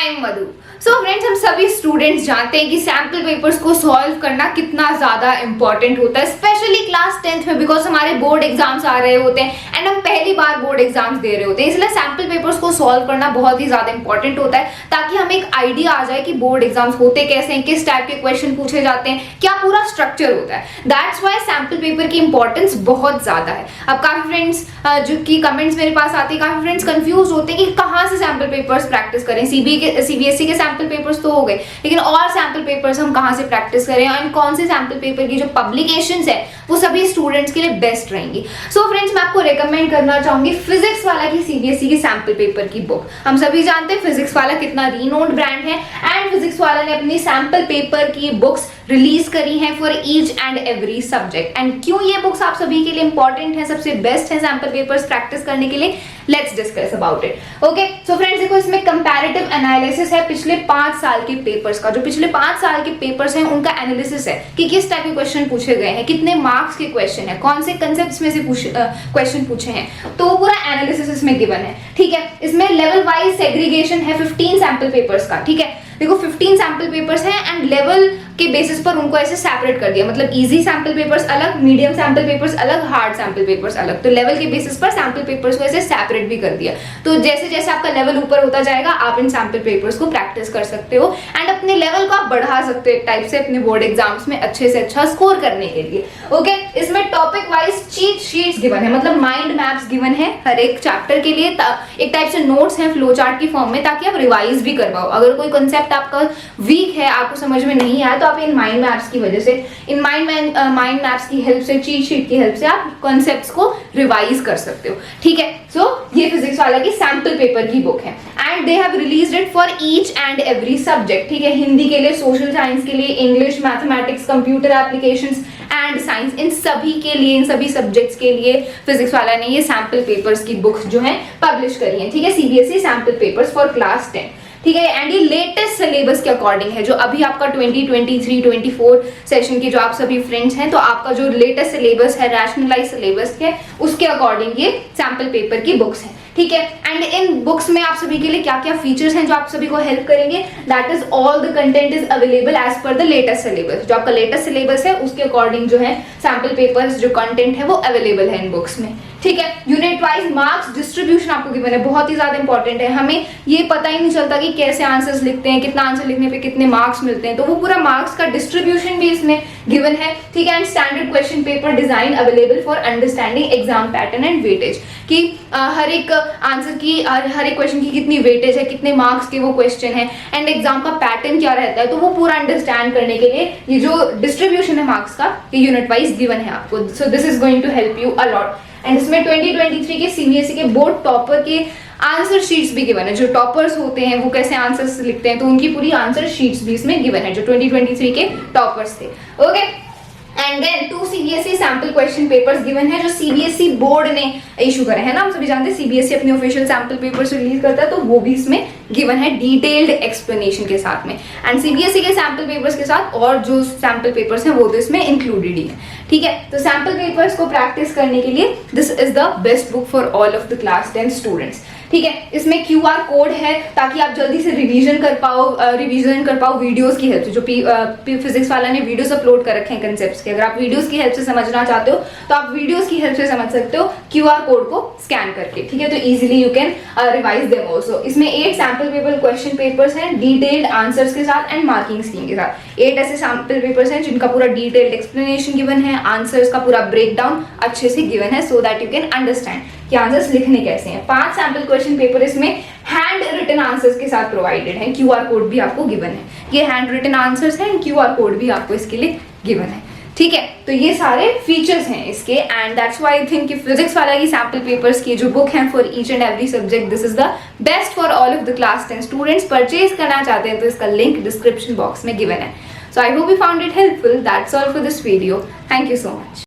I am Madhu. So friends, हम सभी students जानते हैं कि सैम्पल पेपर्स को सॉल्व करना कितना ज्यादा इंपॉर्टेंट होता है, स्पेशली क्लास 10th में, बिकॉज हमारे बोर्ड एग्जाम्स आ रहे होते हैं एंड हम पहली बार बोर्ड एग्जाम्स दे रहे होते हैं। इसलिए सैम्पल पेपर्स को सॉल्व करना बहुत ही ज्यादा इंपॉर्टेंट होता है, ताकि हमें एक आइडिया आ जाए कि बोर्ड एग्जाम्स होते कैसे हैं, किस टाइप के क्वेश्चन पूछे जाते हैं, क्या पूरा स्ट्रक्चर होता है। दैट्स वाई सैम्पल पेपर की इंपॉर्टेंस बहुत ज्यादा है। अब काफी फ्रेंड्स जो कि कमेंट्स मेरे पास आते हैं, काफी फ्रेंड्स कंफ्यूज होते हैं कि कहाँ से सैम्पल पेपर्स प्रैक्टिस करें। सीबीएसई के सैम्पल पेपर्स तो हो गए, लेकिन और सैम्पल पेपर्स हम कहाँ से प्रैक्टिस करें एंड कौन से सैम्पल पेपर की जो पब्लिकेशंस है वो सभी स्टूडेंट्स के लिए बेस्ट रहेंगी। सो फ्रेंड्स, मैं आपको रेकमेंड करना चाहूंगी फिजिक्स वाला की सीबीएसई की सैम्पल पेपर की बुक। हम सभी जानते हैं फिजिक्स वाला कितना रीनोन्ड ब्रांड है एंड फिजिक्स वाला ने अपनी सैम्पल पेपर की बुक्स रिलीज करी हैं for each and every subject. And क्यों ये बुक्स आप सभी के लिए इंपॉर्टेंट है, सबसे बेस्ट है सैम्पल पेपर्स प्रैक्टिस करने के लिए, let's discuss about it. Okay, so friends देखो, इसमें कंपैरेटिव एनालिसिस है पिछले 5 साल के पेपर्स का। जो पिछले 5 साल के पेपर्स हैं उनका एनालिसिस है कि किस टाइप के क्वेश्चन पूछे गए हैं, कितने मार्क्स के क्वेश्चन है, कौन से कंसेप्ट्स में से क्वेश्चन पूछे हैं, तो वो पूरा एनालिसिस इसमें गिवन है। ठीक है, इसमें लेवल वाइज सेग्रीगेशन है 15 सैम्पल पेपर्स का। ठीक है, देखो 15 सैम्पल पेपर्स हैं एंड लेवल के बेसिस पर उनको ऐसे सेपरेट कर दिया, मतलब इजी सैम्पल पेपर्स अलग, मीडियम सैम्पल पेपर्स अलग, हार्ड सैम्पल पेपर्स अलग। तो लेवल के बेसिस पर सैम्पल पेपर्स को ऐसे सेपरेट भी कर दिया। तो जैसे जैसे आपका लेवल ऊपर होता जाएगा, आप इन सैम्पल पेपर्स को प्रैक्टिस कर सकते हो एंड अपने लेवल को आप बढ़ा सकते हो एक टाइप से अपने बोर्ड एग्जाम्स में अच्छे से अच्छा स्कोर करने के लिए। ओके, इसमें topic wise cheat sheets given है, मतलब माइंड मैप्स गिवन है हर एक चैप्टर के लिए। एक टाइप से नोट्स हैं फ्लो चार्ट की फॉर्म में, ताकि आप रिवाइज भी कर पाओ। अगर कोई कंसेप्ट आपका वीक है, आपको समझ में नहीं आया, तो आप इन माइंड मैप्स की वजह से, इन माइंड मैप्स की हेल्प से, चीट शीट की हेल्प से आप कॉन्सेप्ट्स को रिवाइज कर सकते हो। ठीक है, सो ये फिजिक्स वाला की सैम्पल पेपर की बुक है and they have released it for each and every subject. ठीक है, हिंदी के लिए, सोशल साइंस के लिए, English, mathematics, computer applications and science, इन सभी के लिए, इन सभी सब्जेक्ट्स के लिए फिजिक्स वाला ने ये सैम्पल पेपर्स की बुक्स जो है पब्लिश करी है। ठीक है, CBSE sample papers for class 10। ठीक है, एंड ये लेटेस्ट सिलेबस के अकॉर्डिंग है, जो अभी आपका 2023-24 सेशन की जो आप सभी फ्रेंड्स हैं, तो आपका जो लेटेस्ट सिलेबस है, रैशनलाइज सिलेबस है, उसके अकॉर्डिंग ये सैम्पल पेपर की बुक्स हैं। ठीक है, एंड इन बुक्स में आप सभी के लिए क्या क्या फीचर्स हैं जो आप सभी को हेल्प करेंगे, that is all the content is available as per the latest syllabus. जो आपका लेटेस्ट सिलेबस है उसके अकॉर्डिंग जो है सैम्पल पेपर्स जो कंटेंट है वो अवेलेबल है इन बुक्स में। ठीक है, यूनिट वाइज मार्क्स डिस्ट्रीब्यूशन आपको गिवन है, बहुत ही ज्यादा इंपॉर्टेंट है। हमें ये पता ही नहीं चलता कि कैसे आंसर्स लिखते हैं, कितना आंसर लिखने पे कितने मार्क्स मिलते हैं, तो वो पूरा मार्क्स का डिस्ट्रीब्यूशन भी इसमें गिवन है। ठीक है, and standard question paper design available for understanding exam pattern and weightage, कि हर एक आंसर की, हर एक क्वेश्चन की कितनी वेटेज है, कितने मार्क्स के वो क्वेश्चन है एंड एग्जाम का पैटर्न क्या रहता है, तो वो पूरा अंडरस्टैंड करने के लिए ये जो डिस्ट्रीब्यूशन है मार्क्स का, ये यूनिट वाइज गिवन है आपको। So this is going to help you a lot. And इसमें 2023 के सीबीएसई के बोर्ड टॉपर के आंसर शीट्स भी गिवन है। जो टॉपर्स होते हैं वो कैसे आंसर्स लिखते हैं, तो उनकी पूरी आंसर शीट्स भी इसमें गिवन है, जो 2023 के टॉपर्स थे। Okay, and then 2 CBSE sample question papers given है, जो सीबीएसई बोर्ड ने इशू करे हैं ना। हम सभी जानते हैं सीबीएसई अपने ऑफिशियल सैम्पल पेपर्स रिलीज करता है, तो वो भी इसमें गिवन है डिटेल्ड एक्सप्लेनेशन के साथ में। एंड सीबीएसई के सैम्पल पेपर्स के साथ और जो सैम्पल पेपर्स हैं वो तो इसमें इंक्लूडेड ही है। ठीक है, तो सैम्पल पेपर्स को प्रैक्टिस करने के लिए this is the best book for all of the class 10 students. ठीक है, इसमें QR कोड है ताकि आप जल्दी से रिवीजन कर पाओ वीडियोस की हेल्प से। जो फिजिक्स वाला ने वीडियोस अपलोड कर रखे हैं कंसेप्ट्स के, अगर आप वीडियोस की हेल्प से समझना चाहते हो तो आप वीडियोस की हेल्प से समझ सकते हो QR कोड को स्कैन करके। ठीक है, तो easily you can revise them also. इसमें 8 सैम्पल पेपर क्वेश्चन पेपर्स हैं डिटेल्ड आंसर्स के साथ एंड मार्किंग स्कीम के साथ। 8 ऐसे सैम्पल पेपर्स हैं जिनका पूरा डिटेल्ड एक्सप्लेनेशन गिवन है, आंसर्स का पूरा ब्रेकडाउन अच्छे से गिवन है, so that you can understand कि आंसर्स लिखने कैसे हैं। 5 सैम्पल क्वेश्चन पेपर इसमें हैंड रिटन आंसर्स के साथ प्रोवाइडेड है, QR कोड भी आपको गिवन है। ये हैंड रिटन आंसर्स हैं, QR कोड भी आपको इसके लिए गिवन है। ठीक है, तो ये सारे फीचर्स हैं इसके, and that's why I think कि फिजिक्स वाला की सैम्पल पेपर्स की जो बुक है for each and every subject, this is the best for all of the class 10 students. Purchase करना चाहते हैं तो इसका लिंक डिस्क्रिप्शन बॉक्स में गिवन है। So I hope you found it helpful. That's all for this video. Thank you so much.